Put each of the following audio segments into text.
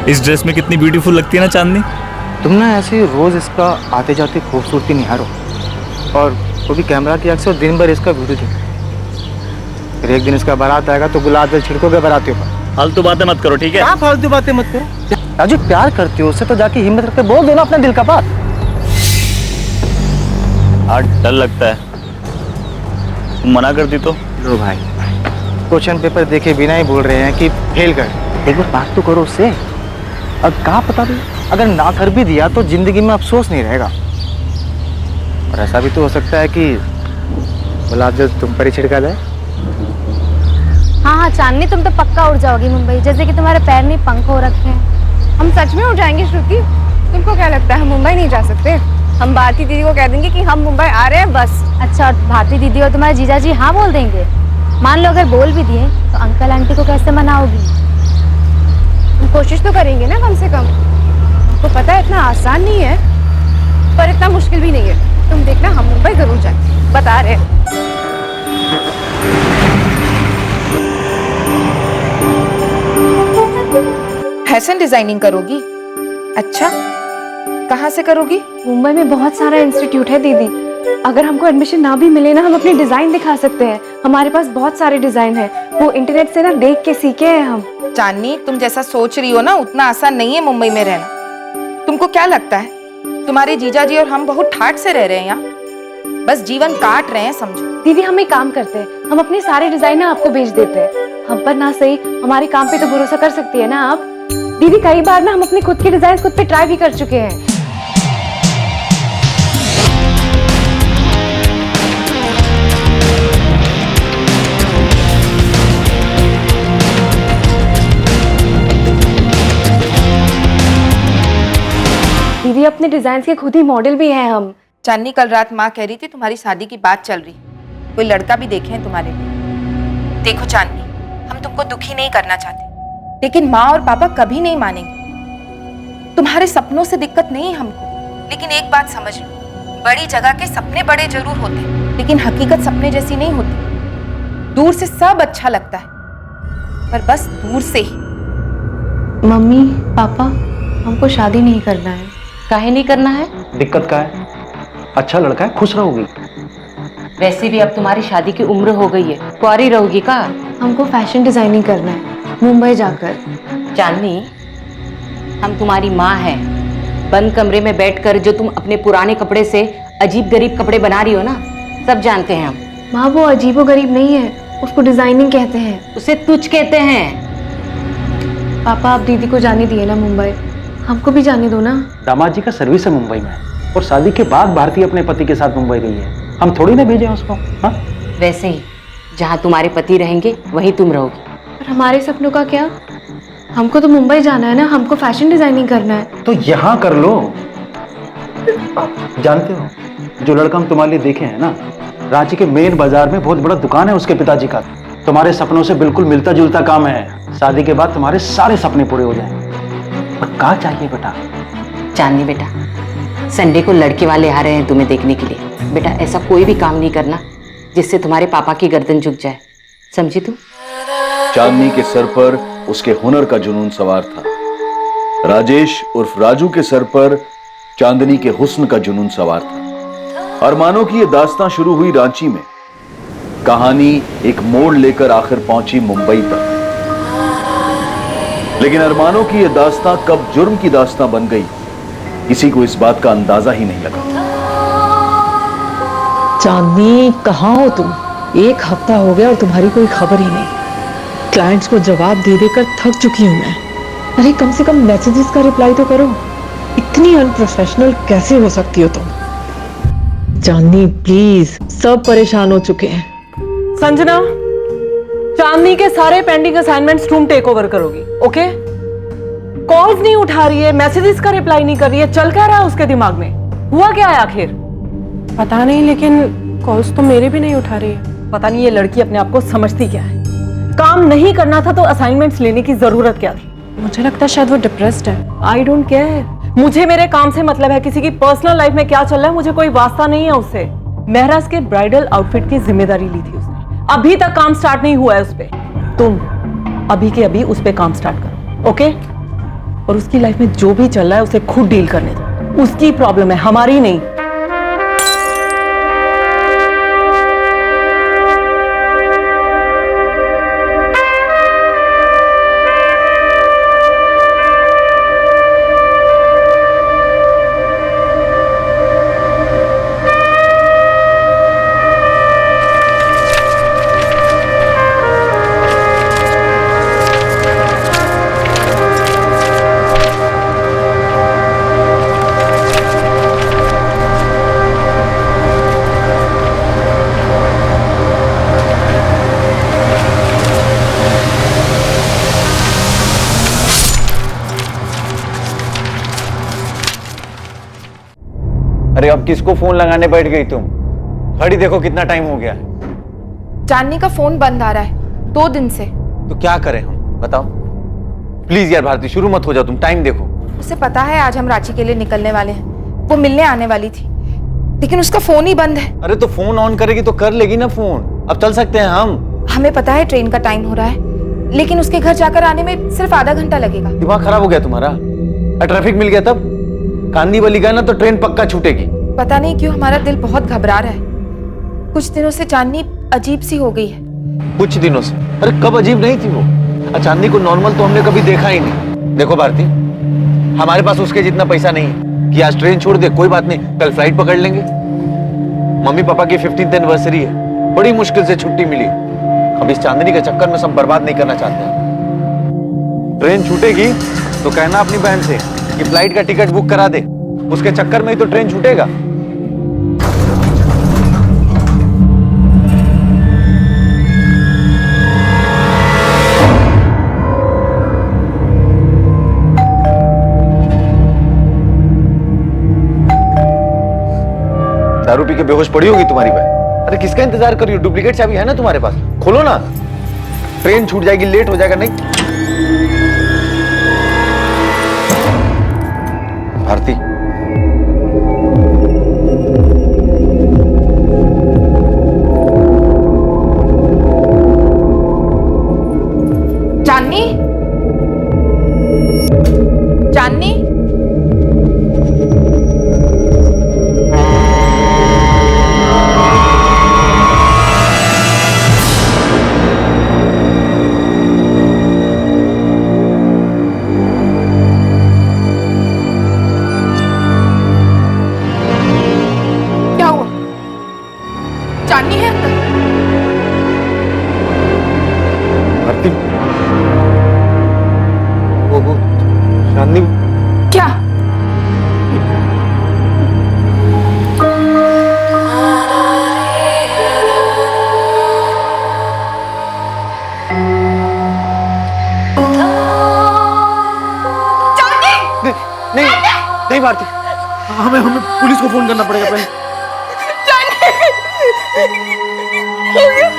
इस ड्रेस में कितनी ब्यूटीफुल लगती है ना चांदनी। तुम ना ऐसे रोज इसका आते जाते खूबसूरती निहारो, और वो भी कैमरा की आंख से, और दिन भर इसका वीडियो देखो। फिर एक दिन इसका बारात आएगा तो गुलाब जल छिड़कोगे बारातियों पर। फालतू बातें मत करो, ठीक है? क्या फालतू बातें मत करो। राजू, प्यार करती हो उससे तो जाके हिम्मत रखते बोल दो ना अपना दिल का बात। आज डर लगता है, तुम मना करती तो। लो भाई, क्वेश्चन पेपर देखे बिना ही बोल रहे हैं कि फेल कर। एक बार बात तो करो उससे। अब कहाँ पता भी, अगर ना कर भी दिया तो जिंदगी में अफसोस नहीं रहेगा। और ऐसा भी तो हो सकता है कि गुलाब जल तुम पर ही छिड़का जाए। हाँ हाँ चांदनी, तुम तो पक्का उड़ जाओगी मुंबई, जैसे कि तुम्हारे पैर में पंख हो रखे हैं। हम सच में उड़ जाएंगे श्रुति? तुमको क्या लगता है हम मुंबई नहीं जा सकते? हम भारती दीदी को कह देंगे कि हम मुंबई आ रहे हैं बस। अच्छा, और भारती दीदी और तुम्हारे जीजा जी हाँ बोल देंगे? मान लो अगर बोल भी दिए तो अंकल आंटी को कैसे मनाओगी? हम कोशिश तो करेंगे ना कम से कम। हमको पता है इतना आसान नहीं है, पर इतना मुश्किल भी नहीं है। तुम देखना, हम मुंबई जरूर जाएंगे, बता रहे हैं। फैशन डिजाइनिंग करोगी? अच्छा, कहाँ से करोगी? मुंबई में बहुत सारा इंस्टीट्यूट है दीदी। अगर हमको एडमिशन ना भी मिले ना, हम अपने डिजाइन दिखा सकते हैं। हमारे पास बहुत सारे डिजाइन है, वो इंटरनेट से ना देख के सीखे हैं हम। चांदनी, तुम जैसा सोच रही हो ना उतना आसान नहीं है मुंबई में रहना। तुमको क्या लगता है तुम्हारे जीजा जी और हम बहुत ठाठ से रह रहे हैं यहाँ? बस जीवन काट रहे हैं समझो। दीदी, हम एक काम करते हैं, हम अपने सारे डिजाइन ना आपको भेज देते हैं। हम पर ना सही, हमारे काम पे तो भरोसा कर सकती है ना आप? दीदी, कई बार ना हम अपने खुद के डिजाइन खुद पे ट्राई भी कर चुके हैं। दीदी, अपने डिजाइन के खुद ही मॉडल भी हैं हम। चांदनी, कल रात माँ कह रही थी तुम्हारी शादी की बात चल रही, कोई लड़का भी देखे हैं तुम्हारे लिए। देखो चांदनी, हम तुमको दुखी नहीं करना चाहते, लेकिन माँ और पापा कभी नहीं मानेंगे। तुम्हारे सपनों से दिक्कत नहीं है हमको, लेकिन एक बात समझ लो, बड़ी जगह के सपने बड़े जरूर होते हैं, लेकिन हकीकत सपने जैसी नहीं होती। दूर से सब अच्छा लगता है, पर बस दूर से ही। मम्मी पापा, हमको शादी नहीं करना है। काहे नहीं करना है? दिक्कत क्या है? अच्छा लड़का है, खुश रहोगी। वैसे भी अब तुम्हारी शादी की उम्र हो गई है, कुंवारी रहोगी का? हमको फैशन डिजाइनिंग करना है मुंबई जाकर। चांदनी, हम तुम्हारी माँ हैं। बंद कमरे में बैठकर जो तुम अपने पुराने कपड़े से अजीब गरीब कपड़े बना रही हो ना, सब जानते हैं हम। माँ, वो अजीबो गरीब नहीं है, उसको डिजाइनिंग कहते हैं। उसे तुझ कहते हैं। पापा, आप दीदी को जाने दिए ना मुंबई, हमको भी जाने दो ना। दामाद जी का सर्विस है मुंबई में, और शादी के बाद भारती अपने पति के साथ मुंबई गई है। हम थोड़ी ना भेजे उसको। हाँ, वैसे ही जहाँ तुम्हारे पति रहेंगे वहीं तुम रहोगी। पर हमारे सपनों का क्या? हमको तो मुंबई जाना है ना, हमको फैशन डिजाइनिंग करना है। तो यहाँ कर लो। जानते हो, जो लड़का हम तुम्हारे लिए देखे हैं ना, रांची के मेन बाजार में बहुत बड़ा दुकान है उसके पिताजी का। तुम्हारे सपनों से बिल्कुल मिलता जुलता काम है। शादी के बाद तुम्हारे सारे सपने पूरे हो जाएंगे। पर क्या चाहिए बेटा? चांदनी बेटा, संडे को लड़के वाले आ रहे हैं तुम्हें देखने के लिए। बेटा, ऐसा कोई भी काम नहीं करना जिससे तुम्हारे पापा की गर्दन झुक जाए, समझी तू? चांदनी के सर पर उसके हुनर का जुनून सवार था। राजेश उर्फ राजू के सर पर चांदनी के हुस्न का जुनून सवार था। अरमानों की यह दास्तां शुरू हुई रांची में। कहानी एक मोड़ लेकर आखिर पहुंची मुंबई तक। लेकिन अरमानों की यह दास्तां कब जुर्म की दास्तां बन गई, किसी को इस बात का अंदाजा ही नहीं लगा। चांदनी, कहाँ हो तुम? एक हफ्ता हो गया और तुम्हारी कोई खबर ही नहीं। क्लाइंट्स को जवाब दे देकर थक चुकी हूं मैं। अरे कम से कम मैसेजेस का रिप्लाई तो करो। इतनी अनप्रोफेशनल कैसे हो सकती हो तुम? चांदनी प्लीज, सब परेशान हो चुके हैं। संजना, चांदनी के सारे पेंडिंग असाइनमेंट्स तुम टेक ओवर करोगी, ओके? कॉल्स नहीं उठा रही है, मैसेजेस का रिप्लाई नहीं कर रही है, चल क्या रहा है उसके दिमाग में? हुआ क्या है आखिर? पता नहीं, लेकिन कॉल्स तो मेरे भी नहीं उठा रही है। पता नहीं ये लड़की अपने आप को समझती क्या है। काम नहीं करना था तो असाइनमेंट्स लेने की जरूरत क्या थी? मुझे लगता है शायद वो डिप्रेस्ड है। आई डोंट केयर, मुझे मेरे काम से मतलब है। किसी की पर्सनल लाइफ में क्या चल रहा है मुझे कोई वास्ता नहीं है उससे। महराज के ब्राइडल आउटफिट की जिम्मेदारी ली थी उसने, अभी तक काम स्टार्ट नहीं हुआ है उस पे। तुम अभी के अभी उस पे काम स्टार्ट करो, ओके? और उसकी लाइफ में जो भी चल रहा है उसे खुद डील करने दो। उसकी प्रॉब्लम है, हमारी नहीं। अरे अब किसको फोन लगाने बैठ गई तुम? घड़ी देखो कितना टाइम हो गया है। चांदनी का फोन बंद आ रहा है 2 दिन से। तो क्या करें हम, बताओ। प्लीज यार भारती, शुरू मत हो जाओ तुम, टाइम देखो। उसे पता है आज हम रांची के लिए निकलने वाले हैं, वो मिलने आने वाली थी, लेकिन उसका फोन ही बंद है। अरे तो फोन ऑन करेगी तो कर लेगी ना फोन। अब चल सकते हैं हम। हमें पता है ट्रेन का टाइम हो रहा है, लेकिन उसके घर जाकर आने में सिर्फ आधा घंटा लगेगा। दिमाग खराब हो गया तुम्हारा? ट्रैफिक मिल गया तब? कांदी वाली गए ना तो ट्रेन पक्का छूटेगी। पता नहीं क्यों हमारा दिल बहुत घबरा रहा है। कुछ दिनों से चांदनी अजीब सी हो गई है। कुछ दिनों से? अरे कब अजीब नहीं थी वो? चांदनी को नॉर्मल तो हमने कभी देखा ही नहीं। देखो भारती, हमारे पास उसके जितना पैसा नहीं है कि आज ट्रेन छोड़ दे। कोई बात नहीं, कल फ्लाइट पकड़ लेंगे। मम्मी पापा की 15th एनिवर्सरी है, बड़ी मुश्किल से छुट्टी मिली। अब इस चांदनी के चक्कर में सब बर्बाद नहीं करना चाहते। ट्रेन छूटेगी तो कहना अपनी बहन से कि फ्लाइट का टिकट बुक करा दे। उसके चक्कर में ही तो ट्रेन छूटेगा। दारू पी के बेहोश पड़ी होगी तुम्हारी बहन। अरे किसका इंतजार कर रही हो? डुप्लीकेट चाबी है ना तुम्हारे पास, खोलो ना। ट्रेन छूट जाएगी, लेट हो जाएगा। नहीं भारती, चांदनी, चांदनी, क्या हुआ? चांदनी है अंदर? भारती, वो चांदनी क्या? नहीं नहीं भारती, हमें हमें पुलिस को फोन करना पड़ेगा पहले।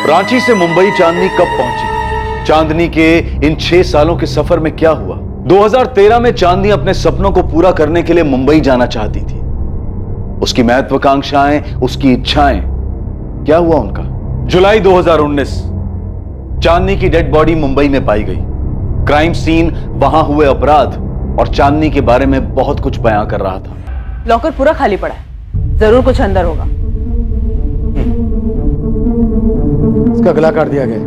रांची से मुंबई चांदनी कब पहुंची? चांदनी के इन 6 सालों के सफर में क्या हुआ? 2013 में चांदनी अपने सपनों को पूरा करने के लिए मुंबई जाना चाहती थी। उसकी महत्वाकांक्षाएं, उसकी इच्छाएं, क्या हुआ उनका? जुलाई 2019 चांदनी की डेड बॉडी मुंबई में पाई गई। क्राइम सीन, वहां हुए अपराध और चांदनी के बारे में बहुत कुछ बयां कर रहा था। लॉकर पूरा खाली पड़ा है, जरूर कुछ अंदर होगा। इसका गला काट दिया गया,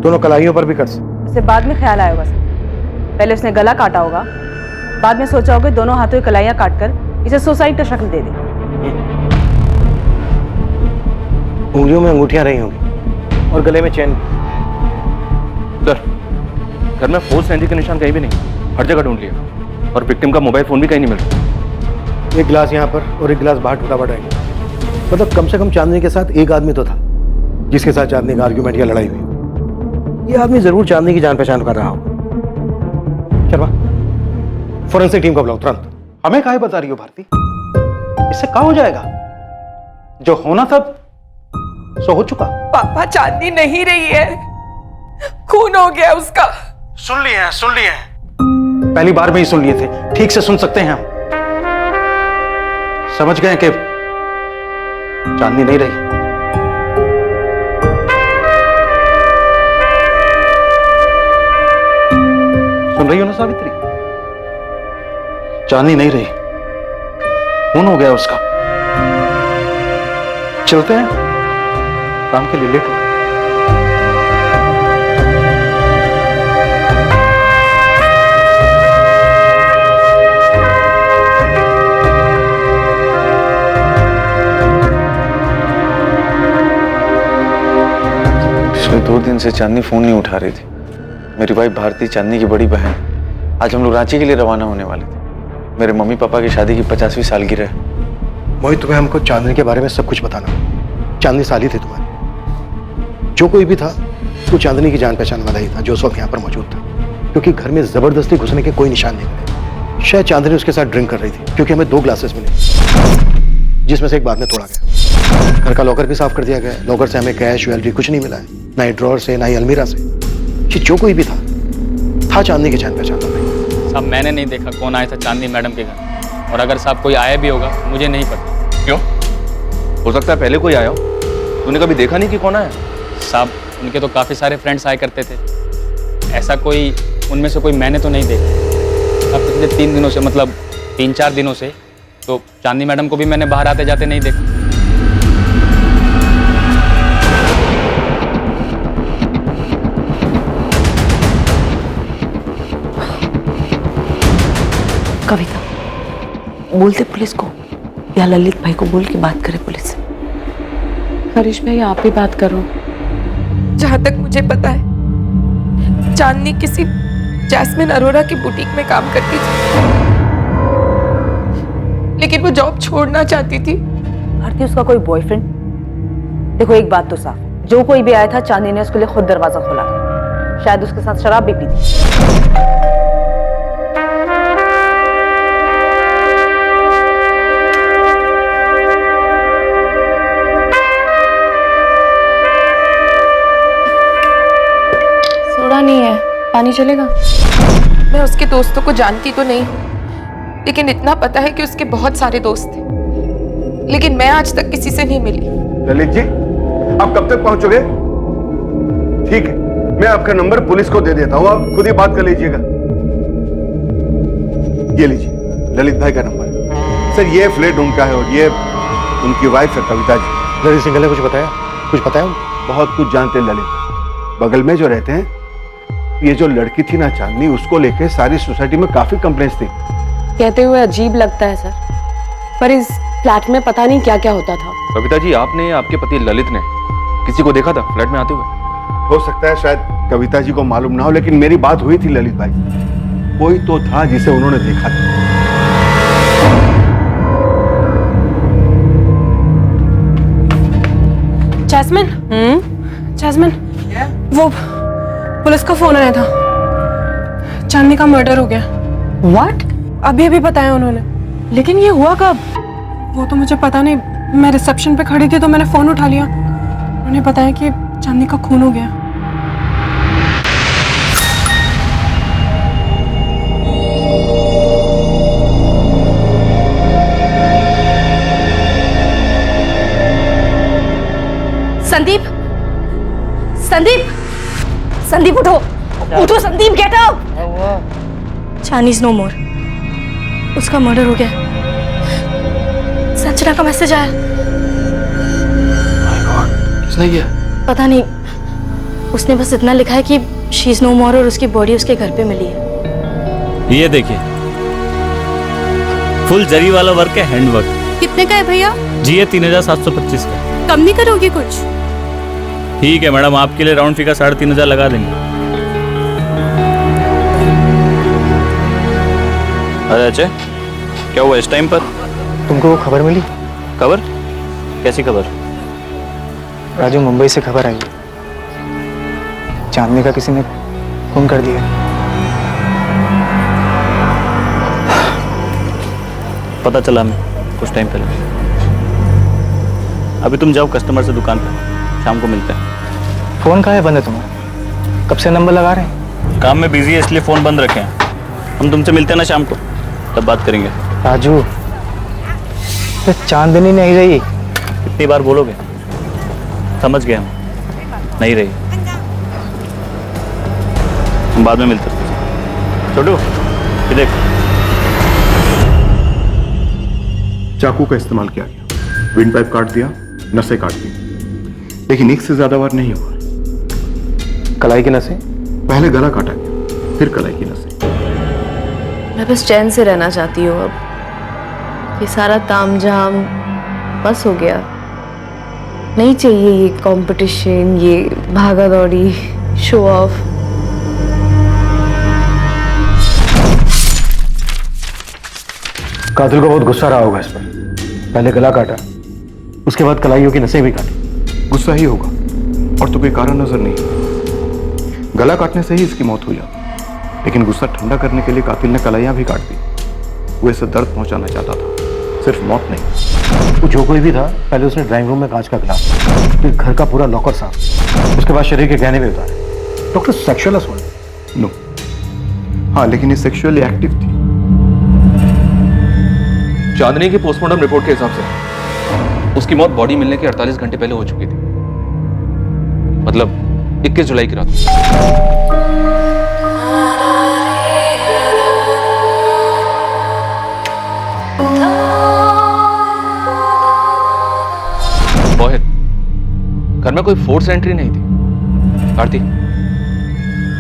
दोनों कलाइयों पर भी कट। उसे बाद में ख्याल आया होगा सर। पहले उसने गला काटा होगा, बाद में सोचा होगा दोनों हाथों की कलाइयां काटकर इसे सुसाइड का शक्ल दे दे। उंगलियों में अंगूठियां रही होंगी और गले में चेन। घर में फोर्स एंट्री के निशान कहीं भी नहीं, हर जगह ढूंढ लिया और विक्टिम का मोबाइल फोन भी कहीं नहीं मिल रहा। एक गिलास यहाँ पर और एक गिलास बाहर टूटा पड़ा है। मतलब कम से कम चांदनी के साथ एक आदमी तो था जिसके साथ चांदनी का आर्ग्यूमेंट या लड़ाई हुई। ये आदमी जरूर चांदनी की जान पहचान कर रहा हो। शर्मा, फोरेंसिक टीम को बुलाओ तुरंत। हमें काहे बता रही हो भारती? इससे क्या हो जाएगा? जो होना था सो हो चुका। पापा, चांदनी नहीं रही है, खून हो गया उसका। सुन लिए हैं, सुन लिए हैं। पहली बार में ही सुन लिए थे, ठीक से सुन सकते हैं हम। समझ गए कि चांदनी नहीं रही। सुन रही हो ना सावित्री? चांदनी नहीं रही, खून हो गया उसका। चलते हैं, काम के लिए लेट हो गए। पिछले 2 दिन से चांदनी फोन नहीं उठा रही थी। मेरी वाइफ भारती, चांदनी की बड़ी बहन, आज हम लोग रांची के लिए रवाना होने वाले थे। मेरे मम्मी पापा की शादी की 50वीं सालगिरह है। मोहित, तुम्हें हमको चांदनी के बारे में सब कुछ बताना। चांदनी साली थे तुम्हारी। जो कोई भी था वो चांदनी की जान पहचान वाला ही था जो उस वक्त यहाँ पर मौजूद था, क्योंकि घर में जबरदस्ती घुसने के कोई निशान नहीं मिले। शायद चांदनी उसके साथ ड्रिंक कर रही थी, क्योंकि हमें 2 ग्लासेस मिले जिसमें से एक बाद में तोड़ा गया। घर का लॉकर भी साफ कर दिया गया। लॉकर से हमें कैश, ज्वेलरी कुछ नहीं मिला है, ना ही ड्रॉर से, ना ही अलमीरा से। कि जो कोई भी था चांदनी की जान पहचान वाला। साहब मैंने नहीं देखा कौन आया था चांदनी मैडम के घर, और अगर साहब कोई आया भी होगा मुझे नहीं पता। क्यों? हो सकता है पहले कोई आया हो, तूने कभी देखा नहीं कि कौन आया? साहब उनके तो काफ़ी सारे फ्रेंड्स आया करते थे, ऐसा कोई उनमें से कोई मैंने तो नहीं देखा। अब पिछले 3 दिनों से, मतलब 3-4 दिनों से तो चांदनी मैडम को भी मैंने बाहर आते जाते नहीं देखा। कविता, बोलते पुलिस को या ललित भाई को बोल के बात करे पुलिस से। हरीश भाई आप ही बात करो। जहां तक मुझे पता है चांदनी किसी जैस्मिन अरोरा की बुटीक में काम करती थी, लेकिन वो जॉब छोड़ना चाहती थी। भारती उसका कोई बॉयफ्रेंड? देखो एक बात तो साफ, जो कोई भी आया था चांदनी ने उसके लिए खुद दरवाजा खोला था। शायद उसके साथ शराब भी पी थी। सोडा नहीं है, पानी चलेगा? मैं उसके दोस्तों को जानती तो नहीं हूँ, लेकिन इतना पता है कि उसके बहुत सारे दोस्त थे, लेकिन मैं आज तक किसी से नहीं मिली। ललित जी, आप कब तक पहुंचोगे? ठीक है, मैं आपका नंबर पुलिस को दे देता हूं, आप खुद ही बात कर लीजिएगा। ये लीजिए, ललित भाई का नंबर। सर ये फ्लैट उनका है और ये उनकी वाइफ है कविता जी। ललित सिंघल ने कुछ बताया? कुछ बताया? बहुत कुछ जानते हैं ललित। बगल में जो रहते हैं, ये जो लड़की थी ना चांदनी, उसको लेके सारी सोसाइटी में काफी कंप्लेंट्स थी। कहते हुए अजीब लगता है सर, पर इस फ्लैट में पता नहीं क्या क्या होता था। कविता जी, आपने आपके पति ललित ने किसी को देखा था फ्लैट में आते हुए? हो सकता है शायद कविता जी को मालूम ना हो, लेकिन मेरी बात हुई थी ललित भाई, कोई तो था जिसे उन्होंने देखा था। जैस्मिन, जैस्मिन, वो पुलिस का फोन आया था, चांदनी का मर्डर हो गया। व्हाट? अभी अभी बताया उन्होंने, लेकिन ये हुआ कब वो तो मुझे पता नहीं। मैं रिसेप्शन पे खड़ी थी तो मैंने फोन उठा लिया, उन्होंने बताया कि चांदनी का खून हो गया। संदीप, संदीप, संदीप उठो, उठो Sandeep, get up. Chandni is no more, उसका मर्डर हो गया। संजना का मैसेज आया। किसने किया? पता नहीं, उसने बस इतना लिखा है कि शी इज नो मोर और उसकी बॉडी उसके घर पे मिली है। ये देखिए, फुल जरी वाला वर्क है, हैंड वर्क। कितने का है भैया? जी ये 3725 का। कम नहीं करोगे कुछ? ठीक है मैडम, आपके लिए राउंड फिगर 3500 लगा देंगे। अरे अजय, क्या हुआ इस टाइम पर? तुमको वो खबर मिली? खबर? कैसी खबर? राजू, मुंबई से खबर आई है, चांदनी का किसी ने खून कर दिया। पता चला हमें कुछ टाइम पहले। अभी तुम जाओ कस्टमर से दुकान पर, शाम को मिलते हैं। फोन कहाँ है बंद है तुम्हारा? कब से नंबर लगा रहे हैं? काम में बिजी है इसलिए फोन बंद रखे हैं। हम तुमसे मिलते हैं ना शाम को, तब बात करेंगे। राजू, तो चांदनी नहीं रही। कितनी बार बोलोगे? समझ गए हम, नहीं रही। हम बाद में मिलते हैं। छोटू, ये देख। चाकू का इस्तेमाल किया गया, विंड पाइप काट दिया, नसें काट दी, लेकिन एक से ज्यादा बार नहीं हुआ। कलाई की नसें? पहले गला काटा गया, फिर कलाई की नसें। मैं बस चैन से रहना चाहती हूँ अब। ये सारा तामझाम बस हो गया। नहीं चाहिए ये कंपटीशन, ये भागा दौड़ी, शो ऑफ। कातिल को बहुत गुस्सा रहा होगा इस पर। पहले गला काटा, उसके बाद कलाइयों की नसें भी काटी। गुस्सा ही होगा, और तो कोई कारण नजर नहीं। गला काटने से ही इसकी मौत हुई जाती, लेकिन गुस्सा ठंडा करने के लिए कातिल ने कलाइयां भी काट दी। वो इसे दर्द पहुंचाना चाहता था, सिर्फ मौत नहीं। वो जो कोई भी था, पहले उसने ड्राइंग रूम में कांच का गिलास, फिर घर का पूरा लॉकर साफ, उसके बाद शरीर के गहने भी उतारे। Doctor, sexual assault? नो। हाँ, लेकिन ये सेक्सुअली एक्टिव थी। चांदनी की पोस्टमार्टम रिपोर्ट के हिसाब से उसकी मौत बॉडी मिलने के 48 घंटे पहले हो चुकी थी, मतलब 21 जुलाई की रात। मोहित, घर में कोई फोर्स एंट्री नहीं थी। आरती,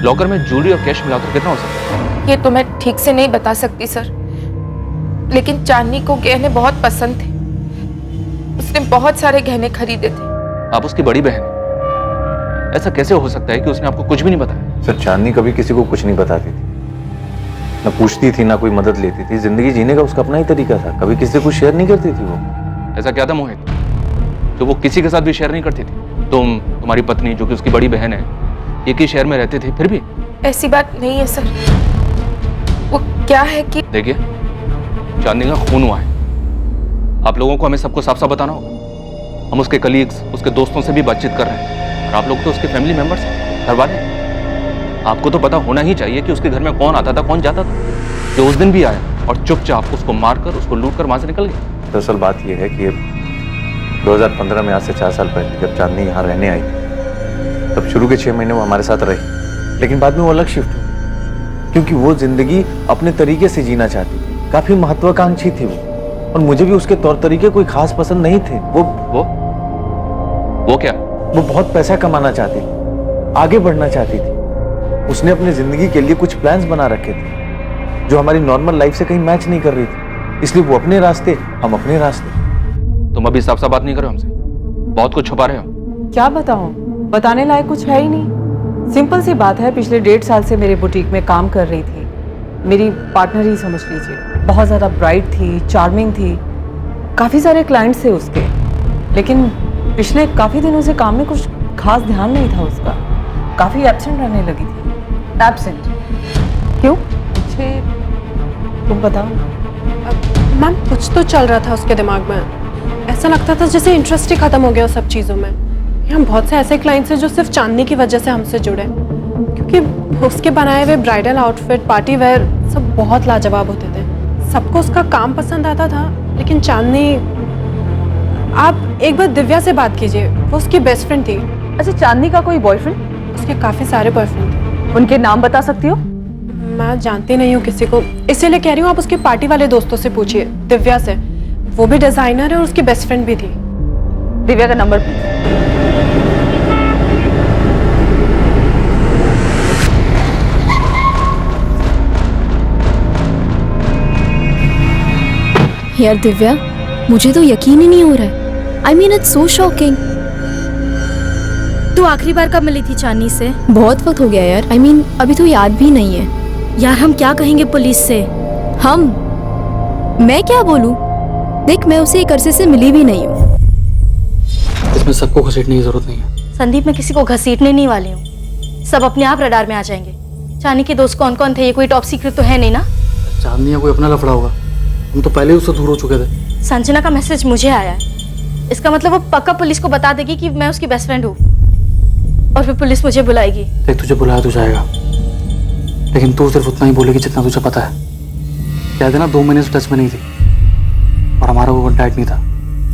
लॉकर में ज्वेलरी और कैश मिलाकर कितना हो सकता है? ये तो मैं ठीक से नहीं बता सकती सर, लेकिन चांदनी को गहने बहुत पसंद थे। उसने बहुत सारे गहने खरीदे थे। आप उसकी बड़ी बहन हैं। ऐसा कैसे हो सकता है कि उसने आपको कुछ भी नहीं बताया? सर, चांदनी कभी किसी को कुछ नहीं बताती थी, ना पूछती थी, ना कोई मदद लेती थी। जिंदगी जीने का उसका अपना ही तरीका था, कभी किसी को शेयर नहीं करती थी वो। ऐसा क्या था मोहित जो वो किसी के साथ भी शेयर नहीं करती थी? तुम्हारी पत्नी जो कि उसकी बड़ी बहन है, एक ही शहर में रहते थे, फिर भी? ऐसी बात नहीं है सर। वो क्या है कि देखिए, चांदनी का खून हुआ है। आप लोगों को हमें सबको साफ साफ बताना होगा। हम उसके कलीग्स, उसके दोस्तों से भी बातचीत कर रहे हैं, और आप लोग तो उसके फैमिली मेंबर्स हैं, घर वाले। आपको तो पता होना ही चाहिए कि उसके घर में कौन आता था, कौन जाता था। जो उस दिन भी आया और चुपचाप उसको मारकर, उसको लूट कर वहां से निकल गया। दरअसल बात यह है कि 2015 में, आज से 4 साल पहले, जब चांदनी यहाँ रहने आई तब शुरू के 6 महीने वो हमारे साथ रही, लेकिन बाद में वो अलग शिफ्ट हुई, क्योंकि वो जिंदगी अपने तरीके से जीना चाहती थी। काफी महत्वाकांक्षी थी वो, और मुझे भी उसके तौर तरीके कोई खास पसंद नहीं थे। वो क्या? वो बहुत पैसा कमाना चाहती थी, आगे बढ़ना चाहती थी। उसने अपनी जिंदगी के लिए कुछ प्लान्स बना रखे थे जो हमारी नॉर्मल लाइफ से कहीं मैच नहीं कर रही थी, इसलिए वो अपने रास्ते, हम अपने रास्ते। तुम अभी साफ साफ बात नहीं कर रहे हो हमसे, बहुत कुछ छुपा रहे हो। क्या बताऊं, बताने लायक कुछ है ही नहीं। सिंपल सी बात है, पिछले 1.5 साल से मेरे बुटीक में काम कर रही थी। मेरी पार्टनर ही समझ लीजिए। बहुत ज़्यादा ब्राइट थी, चार्मिंग थी, काफ़ी सारे क्लाइंट्स थे उसके, लेकिन पिछले काफ़ी दिनों से काम में कुछ खास ध्यान नहीं था उसका। काफ़ी एब्सेंट रहने लगी थी। एब्सेंट? क्यों? मुझे तुम बताओ। मैम, कुछ तो चल रहा था उसके दिमाग में। ऐसा लगता था जैसे इंटरेस्ट ही खत्म हो गया उस सब चीज़ों में। यहाँ बहुत से ऐसे क्लाइंट्स हैं जो सिर्फ चांदनी की वजह से हमसे जुड़े, क्योंकि उसके बनाए हुए ब्राइडल आउटफिट, पार्टी वेयर सब बहुत लाजवाब होते थे। सबको उसका काम पसंद आता था, लेकिन चांदनी, आप एक बार दिव्या से बात कीजिए, वो उसकी बेस्ट फ्रेंड थी। अच्छा, चांदनी का कोई बॉयफ्रेंड? उसके काफ़ी सारे बॉयफ्रेंड थे। उनके नाम बता सकती हो? मैं जानती नहीं हूँ किसी को, इसीलिए कह रही हूँ आप उसके पार्टी वाले दोस्तों से पूछिए, दिव्या से। वो भी डिजाइनर है और उसकी बेस्ट फ्रेंड भी थी। दिव्या का नंबर प्लीज। यार दिव्या, मुझे तो यकीन ही नहीं हो रहा है। I mean it's so shocking. तू आखिरी बार कब मिली थी चांदनी से? बहुत वक्त हो गया यार। आई मीन अभी तो याद भी नहीं है। यार हम क्या कहेंगे पुलिस से? मैं क्या बोलूं? देख, मैं उसे एक अरसे से मिली भी नहीं हूँ। इसमें सबको घसीटने की जरूरत नहीं है। संदीप, मैं किसी को घसीटने नहीं वाली हूँ। सब अपने आप रडार में आ जाएंगे। चांदनी के दोस्त कौन कौन थे, ये कोई टॉप सीक्रेट तो है नहीं ना? चांदनी या कोई अपना लफड़ा होगा, हम तो पहले ही उससे दूर हो चुके थे। संजना का मैसेज मुझे आया है, इसका मतलब वो पक्का पुलिस को बता देगी कि मैं उसकी बेस्ट फ्रेंड हूँ, और फिर पुलिस मुझे बुलाएगी। देख, तुझे बुलाया तो जाएगा, लेकिन तू सिर्फ उतना ही बोलेगी जितना तुझे पता है। कहते ना 2 महीने से टच में नहीं थी, और हमारा वो कॉन्टैक्ट नहीं था,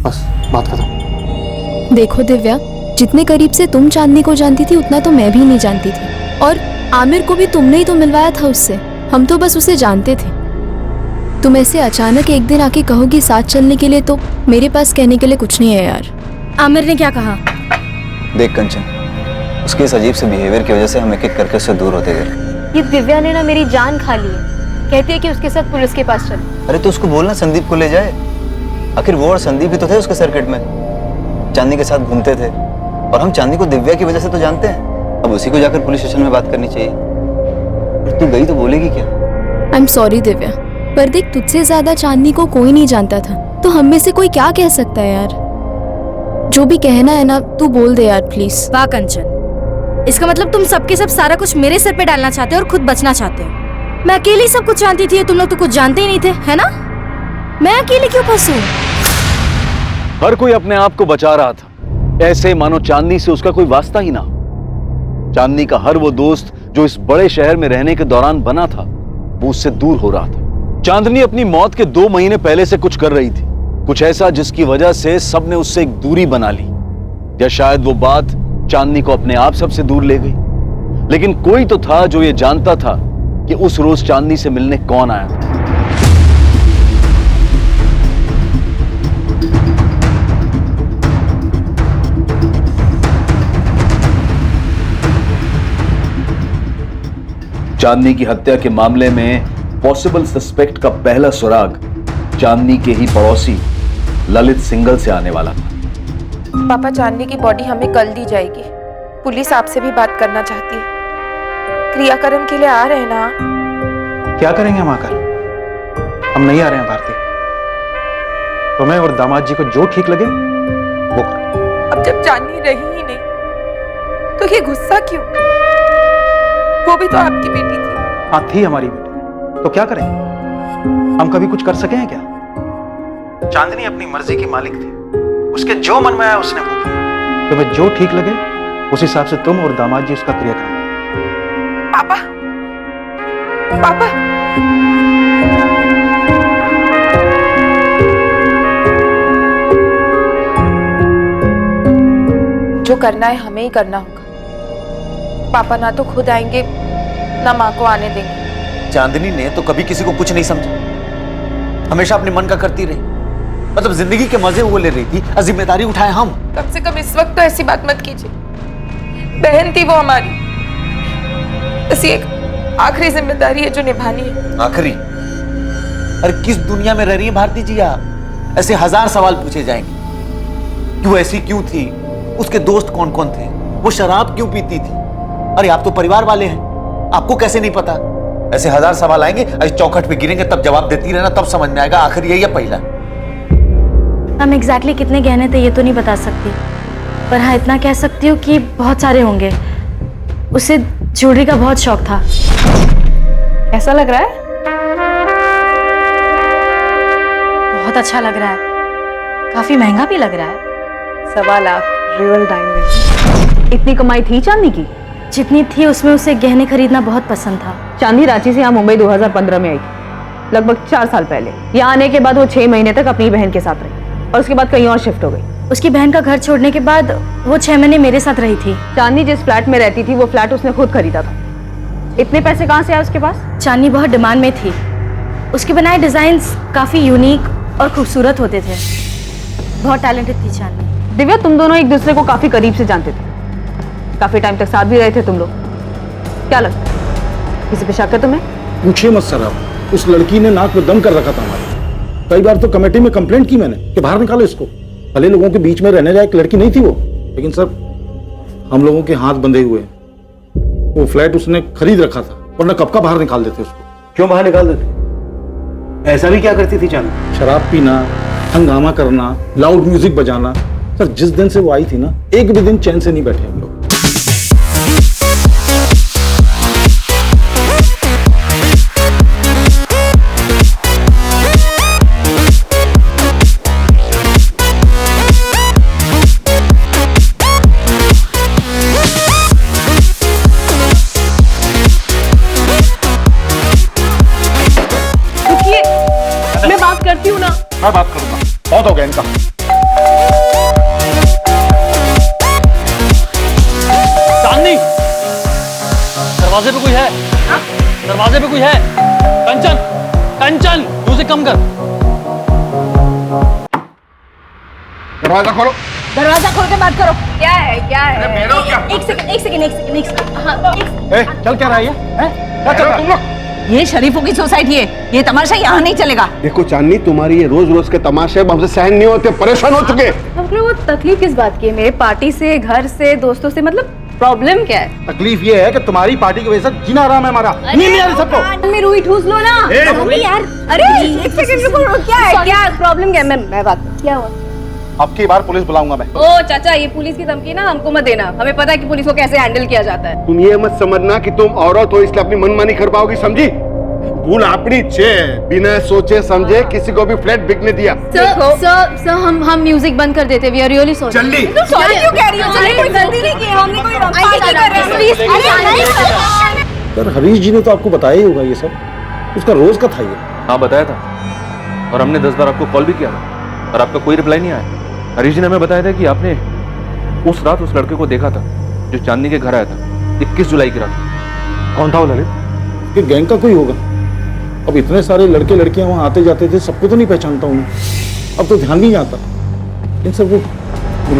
बस बात खत्म। देखो दिव्या, जितने करीब से तुम चांदनी को जानती थी उतना तो मैं भी नहीं जानती थी, और आमिर को भी तुमने ही तो मिलवाया था उससे। हम तो बस उसे जानते थे। तुम ऐसे अचानक एक दिन आके कहोगी साथ चलने के लिए, तो मेरे पास कहने के लिए कुछ नहीं है यार। आमिर ने क्या कहा? देख कंचन, उसके इस अजीब से बिहेवियर की वजह से हम एक एक करके उससे दूर होते गए। ये दिव्या ने ना मेरी जान खा ली है। कहती है कि उसके साथ पुलिस के पास चल। अरे तो उसको बोलना संदीप को ले जाए। आखिर वो और संदीप भी तो थे उसके सर्किट में, चांदनी के साथ घूमते थे, और हम चांदनी को दिव्या की वजह से तो जानते हैं। अब उसी को जाकर पुलिस स्टेशन में बात करनी चाहिए। और तू गई तो बोलेगी क्या? आई एम सॉरी दिव्या, पर देख तुझसे ज्यादा चांदनी को कोई नहीं जानता था, तो हम में से कोई क्या कह सकता है यार। जो भी कहना है ना तू बोल दे यार प्लीज। वाह कंचन, इसका मतलब तुम सबके सब सारा कुछ मेरे सर पे डालना चाहते हो और खुद बचना चाहते हो। मैं अकेली सब कुछ जानती थी, तुम लोग तो कुछ जानते ही नहीं थे, है ना? मैं अकेली क्यों फंसूं? हर कोई अपने आप को बचा रहा था, ऐसे मानो चांदनी से उसका कोई वास्ता ही ना हो। चांदनी का हर वो दोस्त जो इस बड़े शहर में रहने के दौरान बना था, वो उससे दूर हो रहा था। चांदनी अपनी मौत के 2 महीने पहले से कुछ कर रही थी, कुछ ऐसा जिसकी वजह से सबने उससे एक दूरी बना ली, या शायद वो बात चांदनी को अपने आप सबसे दूर ले गई। लेकिन कोई तो था जो ये जानता था कि उस रोज चांदनी से मिलने कौन आया था। चांदनी की हत्या के मामले में पॉसिबल सस्पेक्ट का पहला सुराग चांदनी के ही पड़ोसी ललित सिंगल से आने वाला था। पापा, चांदनी की बॉडी हमें कल दी जाएगी। पुलिस आपसे भी बात करना चाहती है। क्रियाक्रम के लिए आ रहे हैं ना? क्या करेंगे हम आकर? हम नहीं आ रहे हैं भारती। तुम्हें और दामाद जी को जो ठीक लगे वो करो। अब जब चांदनी रही ही नहीं तो ये गुस्सा क्यों? वो भी तो आपकी बेटी थी। हाँ, थी हमारी बेटी, तो क्या करें? हम कभी कुछ कर सके हैं क्या? चांदनी अपनी मर्जी की मालिक थी, उसके जो मन में आया उसने वो किया। तुम्हें जो ठीक लगे उस हिसाब से तुम और दामाद जी उसका क्रियाक्रम। पापा, पापा, जो करना है हमें ही करना होगा। पापा ना तो खुद आएंगे ना माँ को आने देंगे। चांदनी ने तो कभी किसी को कुछ नहीं समझा, हमेशा अपने मन का करती रही। मतलब जिंदगी के मजे वो ले रही थी और जिम्मेदारी उठाए हम। कम से कम इस वक्त तो ऐसी बात मत कीजिए। बहन थी वो हमारी, बस एक आखिरी जिम्मेदारी है जो निभानी है। आखिरी? अरे किस दुनिया में रह रही है भारती जी आप? ऐसे 1000 सवाल पूछे जाएंगे। क्यों ऐसी क्यों थी? उसके दोस्त कौन कौन थे? वो शराब क्यों पीती थी? अरे आप तो परिवार वाले हैं, आपको कैसे नहीं पता? ऐसे 1000 सवाल आएंगे, ऐसे चौखट पे गिरेंगे, तब जवाब देती रहना, तब समझ में आएगा आखिर ये या पहला। हम एग्जैक्टली कितने गहने थे ये तो नहीं बता सकती, पर हाँ इतना कह सकती हूँ कि बहुत सारे होंगे। उसे ज्वेलरी का बहुत शौक था। ऐसा लग रहा है? बहुत अच्छा लग रहा है, काफी महंगा भी लग रहा है। 1.25 लाख रियल डायमंड। इतनी कमाई थी चांदनी की? जितनी थी उसमें उसे गहने खरीदना बहुत पसंद था। चांदनी रांची से यहाँ मुंबई 2015 में आई थी, लगभग 4 साल पहले। यहाँ आने के बाद वो 6 महीने तक अपनी बहन के साथ रही और उसके बाद कहीं और शिफ्ट हो गई। उसकी बहन का घर छोड़ने के बाद वो 6 महीने मेरे साथ रही थी। चांदनी जिस फ्लैट में रहती थी वो फ्लैट उसने खुद खरीदा था। इतने पैसे कहाँ से आए उसके पास? चांदनी बहुत डिमांड में थी। उसके बनाए डिजाइन्स काफी यूनिक और खूबसूरत होते थे। बहुत टैलेंटेड थी चांदनी। दिव्या, तुम दोनों एक दूसरे को काफी करीब से जानते थे, काफी टाइम तक साथ भी रहे थे तुम लोग। क्या लगता है किसी पे शक है तुम्हें? पूछिए मत सर, आप उस लड़की ने नाक में दम कर रखा था हमारे। कई बार तो कमेटी में कंप्लेंट की मैंने कि बाहर निकालो इसको। भले लोगों के बीच में रहने लायक लड़की नहीं थी वो, लेकिन सर हम लोगों के हाथ बंधे हुए। वो फ्लैट उसने खरीद रखा था, वरना कब का बाहर निकाल देते उसको। क्यों बाहर निकाल देते? ऐसा भी क्या करती थी चांदनी? शराब पीना, हंगामा करना, लाउड म्यूजिक बजाना। सर जिस दिन से वो आई थी ना, एक भी दिन चैन से नहीं बैठे हम लोग। मैं बात करती हूँ ना। मैं बात करूंगा, बहुत हो गया इनका। चांदनी, दरवाजे पे कोई है? दरवाजे पे कोई है? कंचन, कंचन, म्यूजिक कम कर। दरवाजा खोलो। दरवाजा खोल के बात करो। क्या है क्या है? एक सेकंड हाँ, चल क्या रहा है ये? क्या चल रहा है तुम लोग? ये शरीफों की सोसाइटी है, ये तमाशा यहाँ नहीं चलेगा। देखो चांदनी, तुम्हारी ये रोज रोज के तमाशे हमसे सहन नहीं होते, परेशान हो चुके। आपने वो तकलीफ किस बात की है? मेरे पार्टी से, घर से, दोस्तों से, मतलब प्रॉब्लम क्या है? तकलीफ ये है कि तुम्हारी पार्टी की वजह से जीना आराम है हमारा। नींद नहीं आ रही सबको। में रुई ठूस लो ना। अरे यार, अरे एक सेकंड रुको, क्या है? क्या प्रॉब्लम क्या है? मैं बात, क्या हुआ? अब की बार पुलिस बुलाऊंगा मैं। ओ चाचा, ये पुलिस की धमकी ना हमको मत देना, हमें पता है कि पुलिस को कैसे हैंडल किया जाता है। तुम ये मत समझना कि तुम औरत हो इसलिए अपनी मनमानी कर पाओगी, समझी? भूल अपनी छे, बिना सोचे समझे किसी को भी फ्लैट बिकने दिया। सर हम म्यूजिक बंद कर देते, वी आर रियली सॉरी। जल्दी। सॉरी क्यों कह रही हो? हमने कोई गलती नहीं की, हमने कोई पार्टी कर रहे हैं, प्लीज। सर हरीश जी ने तो आपको बताया ही होगा ये सब, उसका रोज का था ये। हाँ बताया था, और हमने 10 बार आपको कॉल भी किया था और आपका कोई रिप्लाई नहीं आया। हरीश जी ने हमें बताया था कि आपने उस रात उस लड़के को देखा था जो चांदनी के घर आया था 21 जुलाई की रात। कौन था वो लड़का? कि गैंग का कोई होगा। अब इतने सारे लड़के लड़कियां वहां आते जाते थे, सबको तो नहीं पहचानता हूँ, अब तो ध्यान नहीं आता। इन सब वो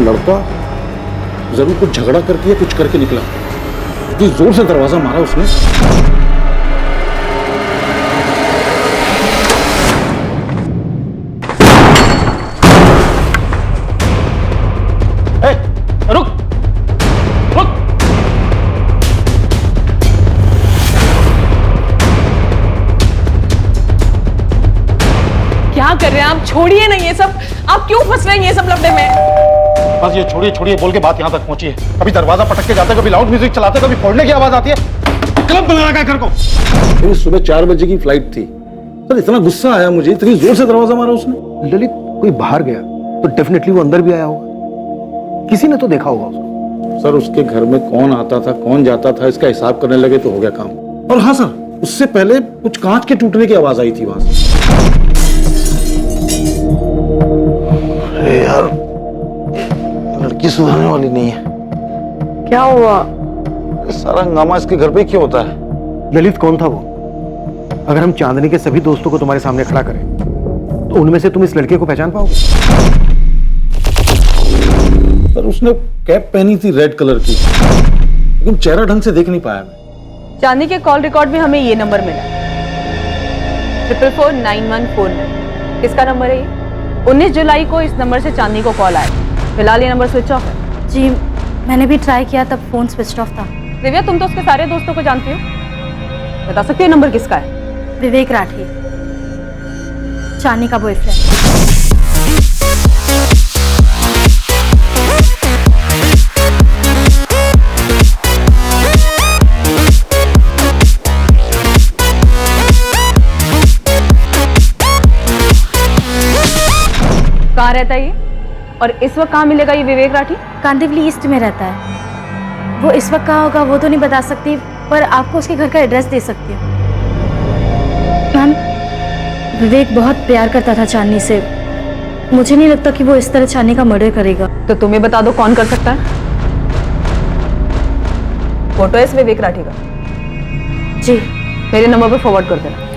लड़का जरूर कुछ झगड़ा करके या कुछ करके निकला। इतनी जोर से दरवाजा मारा उसने। रुक रुक। क्या कर रहे हैं आप? छोड़िए ना ये सब, आप क्यों फंस रहे हैं ये सब लफड़े में? बस ये छोड़िए छोड़िए बोल के बात यहाँ तक पहुंची है। कभी दरवाजा पटक के जाते, कभी लाउड म्यूजिक चलाते, कभी फोड़ने की आवाज आती है। क्लब बना रखा है घर को। मेरी सुबह 4 बजे की फ्लाइट थी सर, इतना गुस्सा आया मुझे, इतनी जोर से दरवाजा मारा उसने। ललित कोई बाहर गया तो डेफिनेटली वो अंदर भी आया होगा, किसी ने तो देखा होगा उसको। सर उसके घर में कौन आता था कौन जाता था इसका हिसाब करने लगे तो हो गया काम। और हाँ सर, उससे पहले कुछ कांच के टूटने की आवाज आई थी वहां से। अरे यार, लड़की सुधरने वाली नहीं है। क्या हुआ? सारा हंगामा इसके घर पे क्यों होता है? ललित कौन था वो? अगर हम चांदनी के सभी दोस्तों को तुम्हारे सामने खड़ा करें तो उनमें से तुम इस लड़के को पहचान पाओगे? सर उसने कैप पहनी थी रेड कलर की, लेकिन चेहरा ढंग से देख नहीं पाया मैं। चांदनी के कॉल रिकॉर्ड में हमें ये नंबर मिला, 4449149। किसका नंबर है ये? 19 जुलाई को इस नंबर से चांदनी को कॉल आया। फिलहाल ये नंबर स्विच ऑफ है। जी मैंने भी ट्राई किया, तब फोन स्विच ऑफ था। दिव्या, तुम तो उसके सारे दोस्तों को जानती हो, बता सकती हो नंबर किसका है? विवेक राठी, चांदनी का बॉयफ्रेंड। कहाँ रहता है ये, और इस वक्त कहाँ मिलेगा ये विवेक राठी? कांदिवली ईस्ट में रहता है। वो इस वक्त कहाँ होगा वो तो नहीं बता सकती, पर आपको उसके घर का एड्रेस दे सकती हूँ। मैम, विवेक बहुत प्यार करता था चांदनी से, मुझे नहीं लगता कि वो इस तरह चांदनी का मर्डर करेगा। तो तुम्हें बता दो कौन कर सकता है? फोटो है इस विवेक राठी का? जी। मेरे नंबर पर फॉरवर्ड कर देना।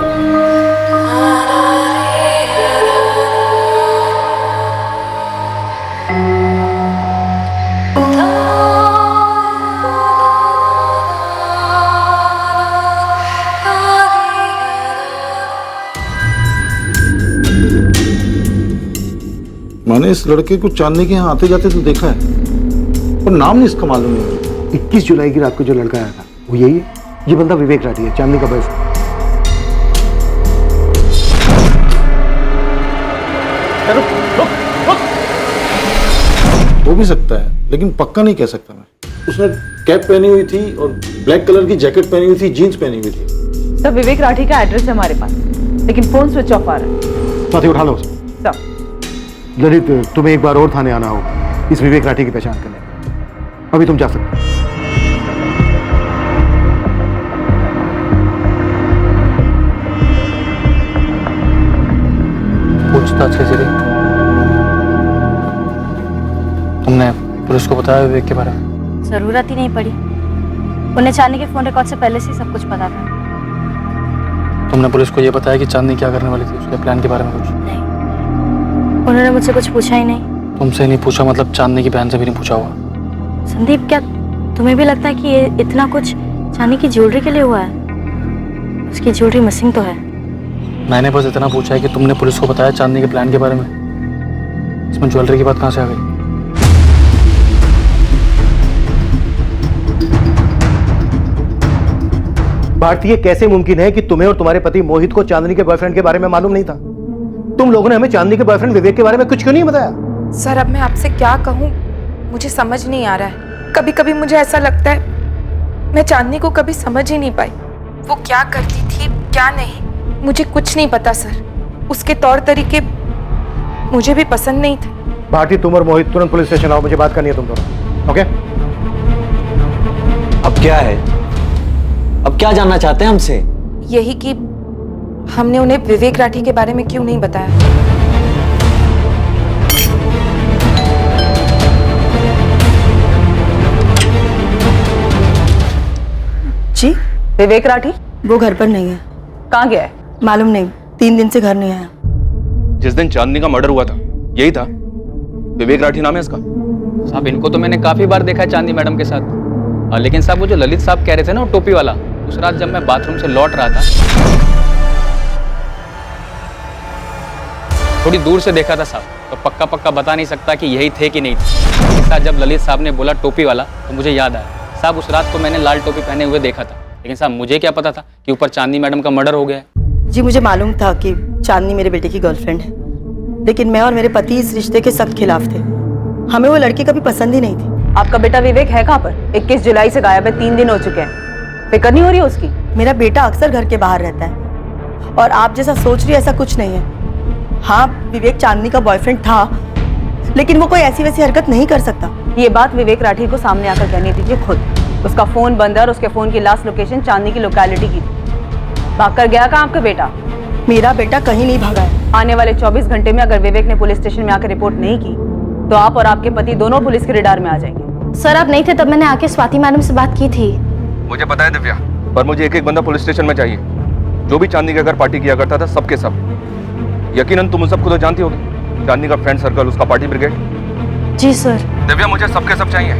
मैंने इस लड़के को चांदनी के यहाँ आते जाते तो देखा है, पर नाम नहीं इसका मालूम नहीं। 21 जुलाई की रात को जो लड़का आया था वो यही है। ये बंदा विवेक राठी है, चांदनी का बॉयफ्रेंड। हो भी सकता है, लेकिन पक्का नहीं कह सकता मैं। उसने कैप पहनी हुई थी और ब्लैक कलर की जैकेट पहनी हुई थी, जीन्स पहनी हुई थी। सब विवेक राठी का एड्रेस है हमारे पास, लेकिन फोन स्विच ऑफ आ रहा है। साथी उठा लो उसे। ललित, तुम्हें एक बार और थाने आना होगा इस विवेक राठी की पहचान करने। अभी तुम जा सकते हो। पूछताछ के जरिए तुमने पुलिस को बताया विवेक के बारे में? जरूरत ही नहीं पड़ी, उन्हें चांदनी के फोन रिकॉर्ड से पहले से सब कुछ पता था। तुमने पुलिस को ये बताया कि चांदनी क्या करने वाली थी, उसके प्लान के बारे में कुछ? उन्होंने मुझसे कुछ पूछा ही नहीं। तुमसे नहीं पूछा मतलब चांदनी की बहन से भी नहीं पूछा होगा? संदीप, क्या तुम्हें भी लगता है कि ये इतना कुछ चांदी की ज्वेलरी के लिए हुआ है? उसकी ज्वेलरी मिसिंग तो है। मैंने बस इतना पूछा है कि तुमने पुलिस को बताया चांदनी के प्लान के बारे में, इसमें ज्वेलरी की बात कहाँ से आ गई? भारतीय, कैसे मुमकिन है कि तुम्हें और तुम्हारे पति मोहित को चांदनी के बॉयफ्रेंड के बारे में मालूम नहीं था? तुम लोगों ने हमें चांदनी के बॉयफ्रेंड विवेक के बारे में कुछ क्यों नहीं बताया? सर, अब मैं आपसे क्या कहूँ, मुझे समझ नहीं आ रहा है। कभी कभी मुझे ऐसा लगता है मैं चांदनी को कभी समझ ही नहीं पाई। वो क्या करती थी क्या नहीं, मुझे कुछ नहीं पता सर। उसके तौर तरीके मुझे भी पसंद नहीं थे। भारती, तुम और मोहित तुरंत पुलिस स्टेशन आओ, मुझे बात करनी है तुम दोनों। ओके? अब क्या है? अब क्या जानना चाहते हैं हमसे? यही कि हमने उन्हें विवेक राठी के बारे में क्यों नहीं बताया। जी, विवेक राठी वो घर पर नहीं है। कहाँ गया है? मालूम नहीं, 3 दिन से घर नहीं आया। जिस दिन चांदनी का मर्डर हुआ था यही था? विवेक राठी नाम है इसका? साहब इनको तो मैंने काफी बार देखा है चांदनी मैडम के साथ। लेकिन साहब वो जो ललित साहब कह रहे थे ना, वो टोपी वाला, उस रात जब मैं बाथरूम से लौट रहा था, थोड़ी दूर से देखा था साहब, तो पक्का पक्का बता नहीं सकता कि यही थे कि नहीं थे। इस साथ जब ललित साहब ने बोला टोपी वाला तो मुझे याद आया साहब, उस रात को मैंने लाल टोपी पहने हुए देखा था। लेकिन साहब मुझे क्या पता था कि ऊपर चांदनी मैडम का मर्डर हो गया है। जी, मुझे मालूम था कि चांदनी मेरे बेटे की गर्लफ्रेंड है, लेकिन मैं और मेरे पति इस रिश्ते के सख्त खिलाफ थे। हमें वो लड़की कभी पसंद ही नहीं थी। आपका बेटा विवेक है कहाँ पर? 21 जुलाई से गायब है, 3 दिन हो चुके हैं। फिक्र नहीं हो रही है उसकी? मेरा बेटा अक्सर घर के बाहर रहता है और आप जैसा सोच रही है ऐसा कुछ नहीं है। हाँ, विवेक चांदनी का बॉयफ्रेंड था, लेकिन वो कोई ऐसी वैसी हरकत नहीं कर सकता। ये बात विवेक राठी को सामने आकर कहनी दीजिए खुद। उसका फोन बंद है और उसके फोन की लास्ट लोकेशन चांदनी की लोकेलिटी की थी। भागकर गया कहाँ आपका बेटा? मेरा बेटा कहीं नहीं भागा है। आने वाले 24 घंटे में अगर विवेक ने पुलिस स्टेशन में आकर रिपोर्ट नहीं की तो आप और आपके पति दोनों पुलिस के रडार में आ जाएंगे। सर, आप नहीं थे तब मैंने आके स्वाति मैडम से बात की थी। मुझे पता है दिव्या, पर मुझे एक एक बंदा पुलिस स्टेशन में चाहिए जो भी चांदनी के घर पार्टी किया करता था, सबके सब। यकीनन तुम उन सबको तो जानती होगी, चांदनी का फ्रेंड सर्कल, उसका पार्टी ब्रिगेड। जी सर। दिव्या, मुझे सबके सब चाहिए,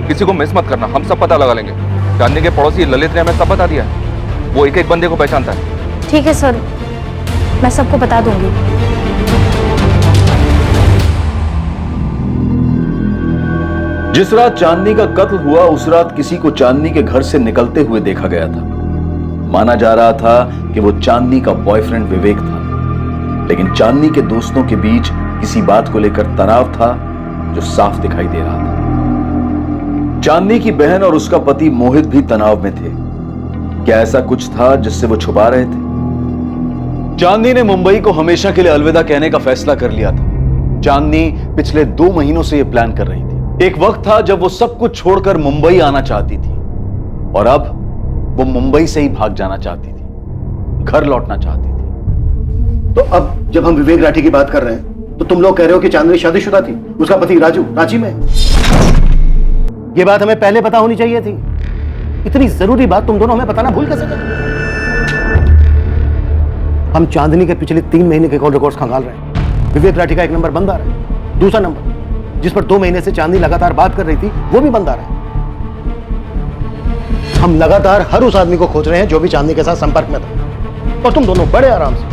किसी को मिस मत करना, हम सब पता लगा लेंगे। चांदनी के पड़ोसी ललित ने हमें सब बता दिया है, वो एक एक बंदे को पहचानता है। ठीक है सर, मैं सबको बता दूंगी। जिस रात चांदनी का कत्ल हुआ उस रात किसी को चांदनी के घर से निकलते हुए देखा गया था। माना जा रहा था कि वो चांदनी का बॉयफ्रेंड विवेक था, लेकिन चांदनी के दोस्तों के बीच किसी बात को लेकर तनाव था जो साफ दिखाई दे रहा था। चांदनी की बहन और उसका पति मोहित भी तनाव में थे। क्या ऐसा कुछ था जिससे वो छुपा रहे थे? चांदनी ने मुंबई को हमेशा के लिए अलविदा कहने का फैसला कर लिया था। चांदनी पिछले 2 महीनों से यह प्लान कर रही थी। एक वक्त था जब वो सब कुछ छोड़कर मुंबई आना चाहती थी और अब वो मुंबई से ही भाग जाना चाहती थी, घर लौटना चाहती थी। तो अब जब हम विवेक राठी की बात कर रहे हैं तो तुम लोग कह रहे हो कि चांदनी शादीशुदा थी, उसका पति राजू रांची में। ये बात हमें पहले पता होनी चाहिए थी। इतनी जरूरी बात तुम दोनों हमें बताना भूल कैसे गए? हम चांदनी के पिछले 3 महीने के कॉल रिकॉर्ड्स खंगाल रहे हैं। विवेक राठी का एक नंबर बंद आ रहा है, दूसरा नंबर जिस पर 2 महीने से चांदनी लगातार बात कर रही थी वो भी बंद आ रहा है। हम लगातार हर उस आदमी को खोज रहे हैं जो भी चांदनी के साथ संपर्क में था, और तुम दोनों बड़े आराम से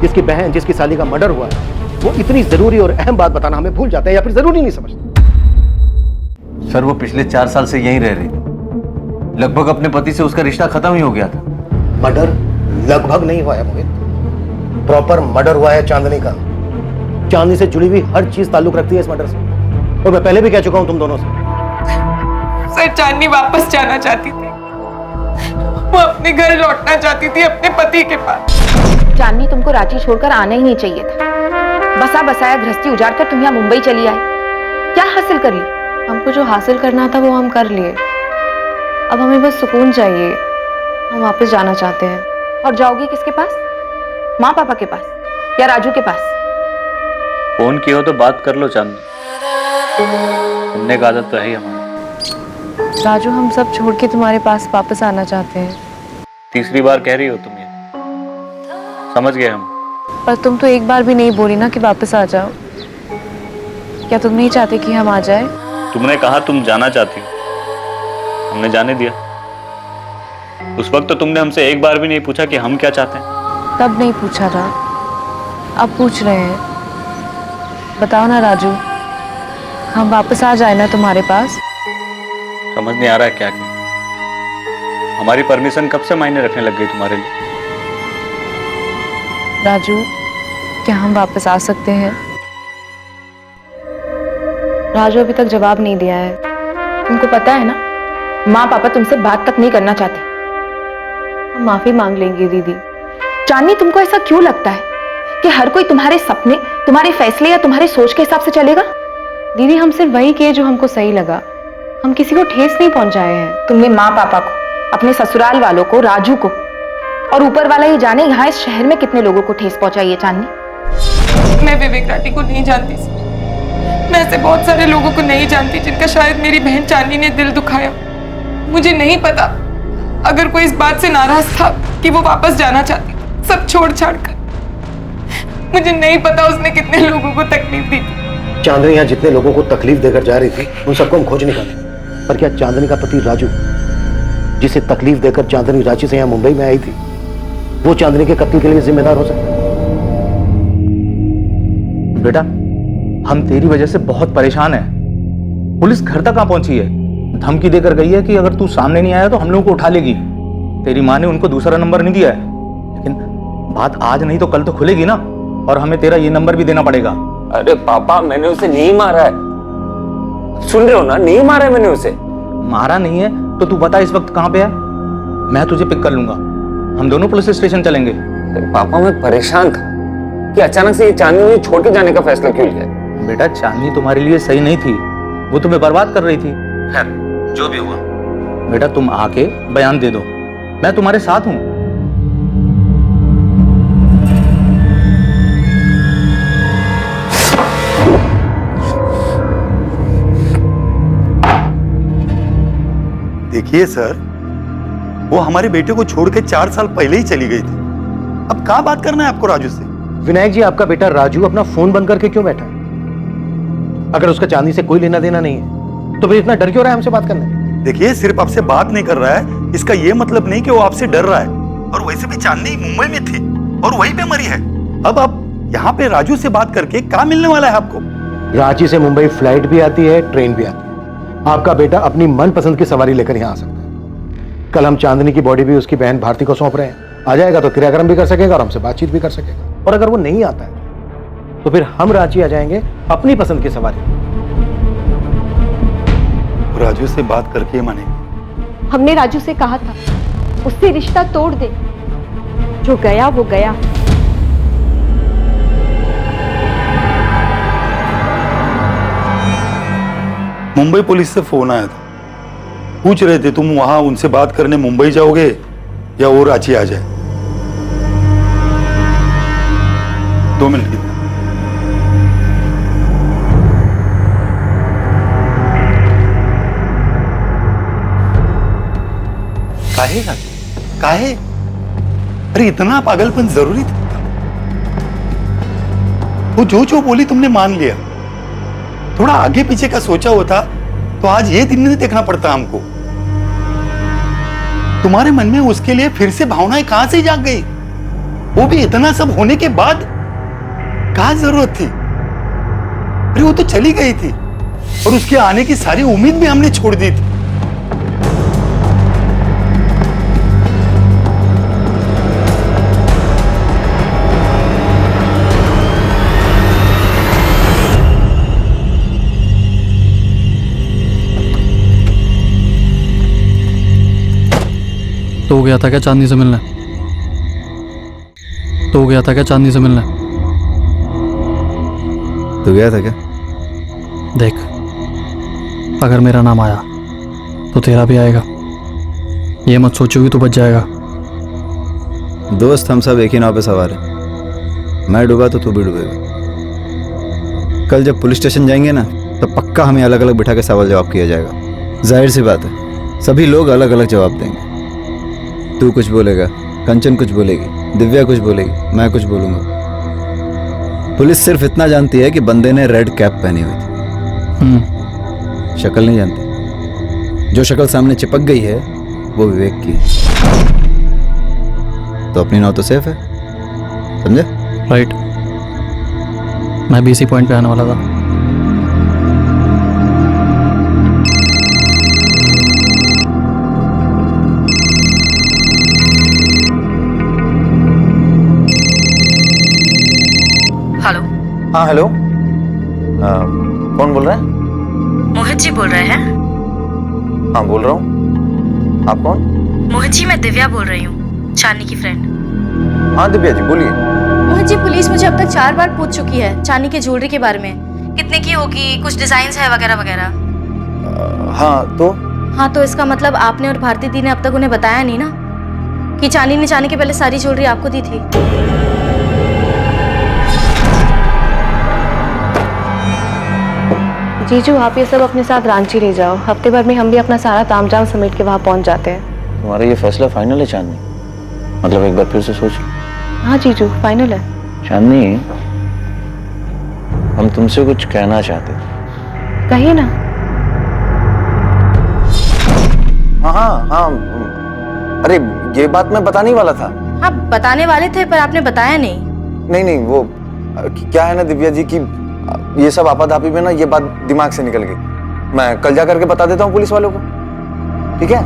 जिसकी बहन, जिसकी साली का मर्डर हुआ है, वो इतनी जरूरी और अहम बात बताना हमें भूल जाते हैं या फिर जरूरी नहीं समझते। सर, वो पिछले 4 साल से यहीं रह रही थी। लगभग अपने पति से उसका रिश्ता खत्म ही हो गया था। मर्डर लगभग नहीं हुआ है मोहित, प्रॉपर मर्डर हुआ है चांदनी का। चांदनी से जुड़ी हुई हर चीज ताल्लुक रखती है इस मर्डर से, और मैं पहले भी कह चुका हूं तुम दोनों से। सर, चांदनी वापस जाना चाहती थी, वो अपने घर लौटना चाहती थी, अपने पति के पास। चांदनी, तुमको रांची छोड़कर आना ही नहीं चाहिए था। बसा बसाया गृहस्थी उजाड़ कर तुम यहाँ मुंबई चली आई, क्या हासिल कर ली? हमको जो हासिल करना था वो हम कर लिए, अब हमें बस सुकून चाहिए। हम वापस जाना चाहते हैं। और जाओगी किसके पास? माँ पापा के पास या राजू के पास? फोन की हो तो बात कर लो चांदनी, सुनने का आदत तो है ही हमारी। राजू, हम सब छोड़ के तुम्हारे पास वापस आना चाहते हैं। 3री बार कह रही हो तुम ये? समझ गए हम। पर तुम तो एक बार भी नहीं बोली ना कि वापस आ जाओ। क्या तुम नहीं चाहते कि हम आ जाए? तुमने कहा तुम जाना चाहती हो, हमने जाने दिया। उस वक्त तो तुमने हमसे एक बार भी नहीं पूछा कि हम क्या चाहते हैं। तब नहीं पूछा था, अब पूछ रहे हैं। बताओ ना राजू, हम वापस आ जाए ना तुम्हारे पास? समझ नहीं आ रहा है क्या क्या। हमारी परमिशन कब से मायने रखने लग गई तुम्हारे लिए? राजू, क्या हम वापस आ सकते हैं? राजू अभी तक जवाब नहीं दिया है। तुमको पता है ना, माँ पापा तुमसे बात तक नहीं करना चाहते। हम माफी मांग लेंगे दीदी। चांदनी, तुमको ऐसा क्यों लगता है कि हर कोई तुम्हारे सपने, तुम्हारे फैसले या तुम्हारी सोच के हिसाब से चलेगा? दीदी, हम सिर्फ वही किए जो हमको सही लगा। हम किसी को ठेस नहीं पहुंचाए हैं। तुमने माँ पापा को, अपने ससुराल वालों को, राजू को, और ऊपर वाला ही जाने यहाँ इस शहर में कितने लोगों को ठेस पहुंचाई है चांदनी। मैं विवेक राठी को नहीं जानती सर। मैं ऐसे बहुत सारे लोगों को नहीं जानती जिनका शायद मेरी बहन चांदनी ने दिल दुखाया। मुझे नहीं पता अगर कोई इस बात से नाराज था कि वो वापस जाना चाहती सब छोड़ छाड़ कर। मुझे नहीं पता उसने कितने लोगों को तकलीफ दी। चांदनी यहाँ जितने लोगों को तकलीफ देकर जा रही थी उन सबको हम खोज निकाले, पर क्या चांदनी का पति राजू, जिसे तकलीफ देकर चांदनी रांची से यहाँ मुंबई में आई थी, वो चांदनी के कत्ल के लिए जिम्मेदार हो सकता है? बेटा, हम तेरी वजह से बहुत परेशान हैं। पुलिस घर तक कहां पहुंची है? धमकी देकर गई है कि अगर तू सामने नहीं आया तो हम लोगों को उठा लेगी। तेरी माँ ने उनको दूसरा नंबर नहीं दिया है, लेकिन बात आज नहीं तो कल तो खुलेगी ना, और हमें तेरा ये नंबर भी देना पड़ेगा। अरे पापा, मैंने उसे नहीं मारा है। सुन रहे हो ना, नहीं मारा है मैंने उसे। मारा नहीं है तो तू बता इस वक्त कहां पे है? मैं तुझे पिक कर लूंगा, हम दोनों पुलिस स्टेशन चलेंगे। पापा, मैं परेशान था कि अचानक से ये चांदनी ने छोड़ के जाने का फैसला क्यों लिया। बेटा, चांदनी तुम्हारे लिए सही नहीं थी, वो तुम्हें बर्बाद कर रही थी। खैर, जो भी हुआ, बेटा तुम आके बयान दे दो, मैं तुम्हारे साथ हूं। देखिए सर, वो हमारे बेटे को छोड़ के 4 साल पहले ही चली गई थी। अब क्या बात करना है आपको राजू से? विनायक जी, आपका बेटा राजू अपना फोन बंद करके क्यों बैठा है? अगर उसका चांदनी से कोई लेना देना नहीं है तो फिर इतना डर क्यों रहा है हमसे बात करने? देखिए, सिर्फ आपसे बात नहीं कर रहा है, इसका ये मतलब नहीं कि वो आपसे डर रहा है। और वैसे भी चांदनी मुंबई में थी और वहीं पे मरी है। अब आप यहाँ पे राजू से बात करके क्या मिलने वाला है आपको? रांची से मुंबई फ्लाइट भी आती है, ट्रेन भी आती है। आपका बेटा अपनी मनपसंद की सवारी लेकर यहाँ आ सकता है। कल हम चांदनी की बॉडी भी उसकी बहन भारती को सौंप रहे हैं। आ जाएगा तो क्रियाक्रम भी कर सकेगा और हमसे बातचीत भी कर सकेगा। और अगर वो नहीं आता है तो फिर हम रांची आ जाएंगे अपनी पसंद की सवारी। राजू से बात करके मानेंगे। हमने राजू से कहा था उससे रिश्ता तोड़ दे, जो गया वो गया। मुंबई पुलिस से फोन आया था, पूछ रहे थे तुम वहां उनसे बात करने मुंबई जाओगे या वो रांची आ जाए। 2 मिनट की। काहे राजू, काहे? अरे इतना पागलपन जरूरी था? वो जो बोली तुमने मान लिया। थोड़ा आगे पीछे का सोचा होता तो आज ये दिन नहीं देखना पड़ता हमको। तुम्हारे मन में उसके लिए फिर से भावनाएं कहां से जाग गई? वो भी इतना सब होने के बाद क्या जरूरत थी? अरे वो तो चली गई थी और उसके आने की सारी उम्मीद भी हमने छोड़ दी थी। तो गया था क्या चांदनी से मिलने? तो गया था क्या चांदनी से मिलने? तो गया था क्या? देख, अगर मेरा नाम आया तो तेरा भी आएगा। ये मत सोचोगी तो बच जाएगा। दोस्त, हम सब एक ही नाव पे सवार हैं। मैं डूबा तो तू भी डूबेगा। कल जब पुलिस स्टेशन जाएंगे ना, तो पक्का हमें अलग अलग बिठा के सवाल जवाब किया जाएगा। जाहिर सी बात है, सभी लोग अलग अलग जवाब देंगे। तू कुछ बोलेगा, कंचन कुछ बोलेगी, दिव्या कुछ बोलेगी, मैं कुछ बोलूंगा। पुलिस सिर्फ इतना जानती है कि बंदे ने रेड कैप पहनी हुई थी। शक्ल नहीं जानती। जो शक्ल सामने चिपक गई है वो विवेक की है। तो अपनी नाव तो सेफ है, समझे? राइट, मैं भी इसी पॉइंट पे आने वाला था। हेलो। हाँ हेलो, कौन बोल रहा है? मोहित जी बोल रहे हैं? हाँ बोल रहा हूँ। आप कौन? मोहित जी, मैं दिव्या बोल रही हूँ, चांदनी की फ्रेंड। हाँ दिव्या जी बोलिए। मोहित जी, पुलिस मुझे अब तक 4 बार पूछ चुकी है चांदनी की ज्वेलरी के बारे में, कितने की होगी, कुछ डिजाइन है वगैरह वगैरह। हाँ तो इसका मतलब आपने और भारती दी ने अब तक उन्हें बताया नहीं ना कि चांदनी ने जाने के पहले सारी ज्वेलरी आपको दी थी? जीजू, आप ये सब अपने साथ रांची ले जाओ। हफ्ते भर में हम भी अपना सारा तामझाम समेट के वहाँ पहुँच जाते हैं। तुम्हारा ये फैसला फाइनल है चांदनी? मतलब एक बार फिर से सोच लो। हाँ जीजू, फाइनल है। चांदनी, हम तुमसे कुछ कहना चाहते थे। कहिए ना। हाँ, अरे ये बात मैं बताने वाला था। हाँ, बताने वाले थे पर आपने बताया नहीं। नहीं, वो क्या है ना दिव्या जी की ये सब आपाधापी में ना ये बात दिमाग से निकल गई। मैं कल जा करके बता देता हूँ पुलिस वालों को, ठीक है?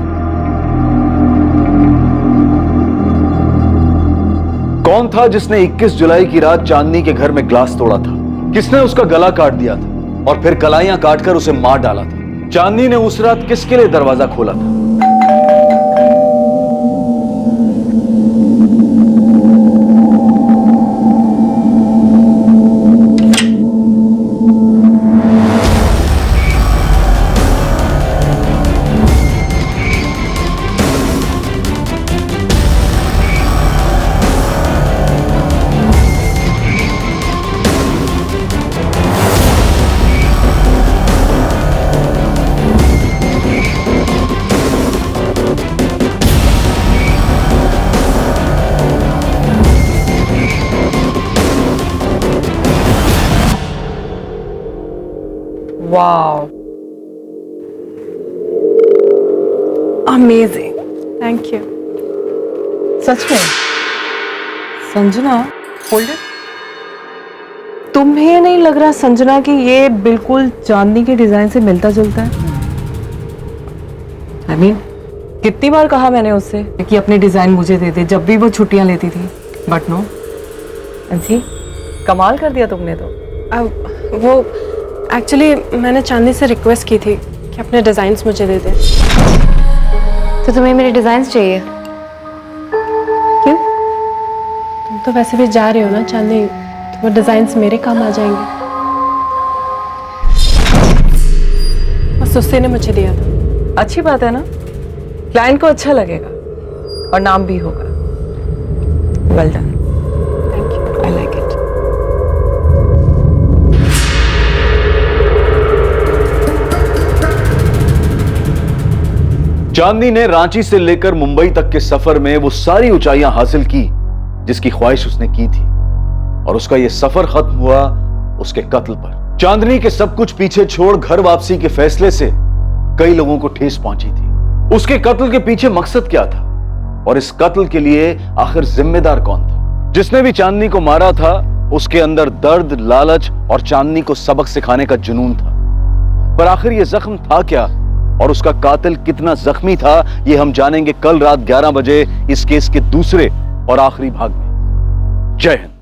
कौन था जिसने 21 जुलाई की रात चांदनी के घर में ग्लास तोड़ा था? किसने उसका गला काट दिया था और फिर कलाइयां काटकर उसे मार डाला था? चांदनी ने उस रात किसके लिए दरवाजा खोला था? Wow, amazing, thank you. सच में? Sanjana, hold it. तुम्हें नहीं लग रहा संजना कि ये बिल्कुल चांदनी के डिजाइन से मिलता जुलता है? I mean, कितनी बार कहा मैंने उससे कि अपने डिजाइन मुझे दे दे जब भी वो छुट्टियां लेती थी, बट नो। जी, कमाल कर दिया तुमने तो। अब वो एक्चुअली मैंने चांदनी से रिक्वेस्ट की थी कि अपने डिजाइन्स मुझे दे दे। तो तुम्हें मेरे डिजाइन्स चाहिए? क्यों? तुम तो वैसे भी जा रही हो ना चांदनी, तो वो डिजाइन्स मेरे काम आ जाएंगे। बस उससे ने मुझे दिया था। अच्छी बात है ना, क्लाइंट को अच्छा लगेगा और नाम भी होगा। Well done, thank you, I like it. Chandni ने रांची से लेकर मुंबई तक के सफर में वो सारी ऊंचाइयां हासिल की जिसकी ख्वाहिश उसने की थी, और उसका ये सफर खत्म हुआ उसके कत्ल पर। चांदनी के सब कुछ पीछे छोड़ घर वापसी के फैसले से कई लोगों को ठेस पहुंची थी। उसके कत्ल के पीछे मकसद क्या था और इस कत्ल के लिए आखिर जिम्मेदार कौन था? जिसने भी चांदनी को मारा था उसके अंदर दर्द, लालच और चांदनी को सबक सिखाने का जुनून था। पर आखिर ये जख्म था क्या और उसका कातिल कितना जख्मी था, ये हम जानेंगे कल रात 11 बजे इस केस के दूसरे और आखिरी भाग में। जय हिंद।